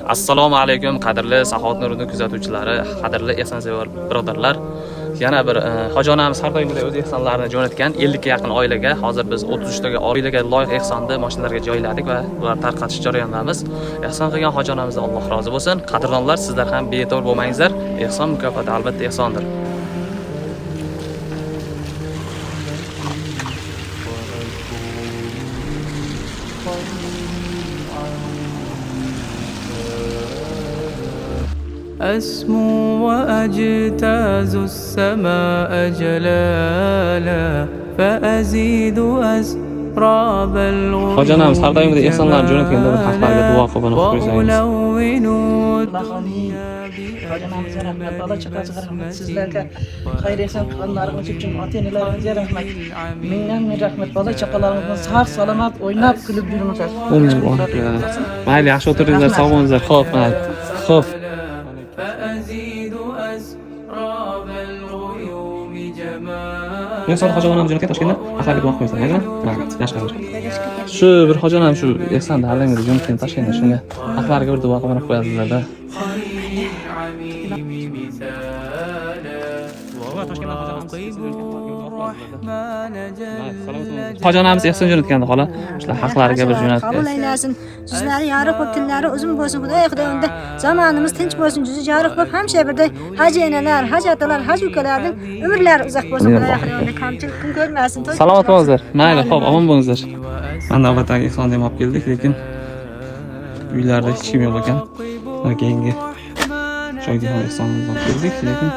Assalomu alaykum qadrli Saxovat Nuriddin kuzatuvchilari, qadrli ehsonsevar birodarlar. Yana bir hoji onamiz har doimgidek o'z ehsonlarini jo'natgan 50 ga yaqin oilaga, hozir biz 33 taga oilaga loyiq ehsonni mashinalarga joyladik va ular tarqatish jarayonidamiz. Ehson qilgan hoji onamizdan Alloh rozi bo'lsin. Qadrdonlar, sizlar ham beto'g'ri bo'lmangizlar. Ehson mukofoti albatta ehsondir. أسمو وأجتاز السماء جلالا فأزيد أسراب الغيوم Hoji onamiz har doimgidek ehsonlarni jo'natganda bir haqlarga duo qilib qo'ysangiz. Hoji onamizga rahmat, bola chaqasiga rahmat, sizlarga xayr ehson qilganlaringiz uchun ota-onalaringizga rahmat. Mingdan ming rahmat, bola chaqalaringizni sog' salomat o'ynab kulib yuringlar. Mayli, yaxshi o'tiringlar, sog' bo'linglar. Xo'p, mayli. Xo'p. Men hoji onam jo'natgan Toshkentda axlatga duo qo'ysan, mayli? Yaxshi. Shu bir hoji onam shu ehsonni alangda jo'natgan Toshkentda shunga axlatga bir duo qilib qo'yadilar-da. Hoji onamiz ehson jo'natganda xola, shular haqlariga bir jo'natdi. Qabul aylasin. Sizlari yorug' bo'lib, tillari uzun bo'lsin. Xudo unda zamonimiz tinch bo'lsin, yuzi yorug' bo'lib, hamma birday haji enalar, haji otalar, haji ukalarning umrlari uzoq bo'lsin. Xudo unda kamchilik kun ko'rmasin. Salomat bo'linglar. Mayli, xo'p, omon bo'linglar. Mana navbatdagi ehson ham olib keldik, lekin uylarda hech kim yo'q ekan. Keyingi joyga ham ehsonni olib keldik, lekin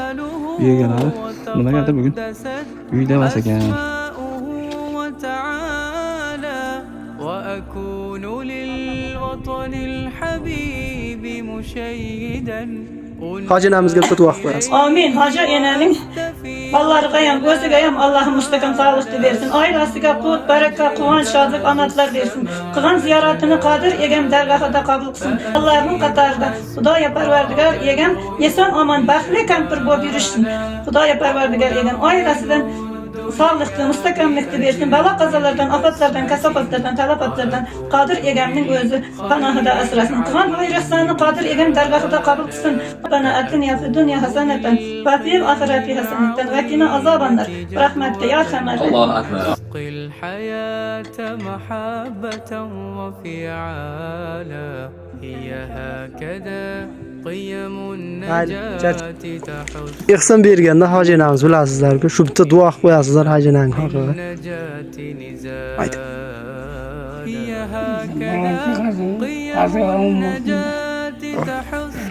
uygalari nimagadir bugun uyda emas ekan. Hoji onamizga bir duo qo'yasiz. Amin. Hoji enaning ballarga ham, o'ziga ham Allohim mustaqim sog'lik bersin. Oilasiga qut, baraka, quvonch, shodlik, omadlar bersin. Qilgan ziyoratini Qodir egam dargohida qabul qilsin. Allohning qatorida Xudoya Parvardigor egam eson omon baxtli kampir bo'lib yurishsin. Xudoya Parvardigor egam oilasidan sog'likni, mustaqimlikni bersin. Balo qazolardan, ofatlardan, kasofatlardan, talafatlardan Qodir egamning o'zi panohida asrasin. Qilgan xayr-ehsonni Qodir egam dargohida qabul qilsin. Bana atina fid dunya hasanatan va fil oxirati hasanatan va qina azobannar. Rahmatga ya samad. Allohu akbar. الحياة محبة وفعالا هي هكذا قيم النجاة تحث Ehson berganda hoji onamiz bilasizlar-ku, shu bitta duo qilib qo'yasizlar hoji onaning haqiga. Ayt. هي هكذا قيم النجاة تحث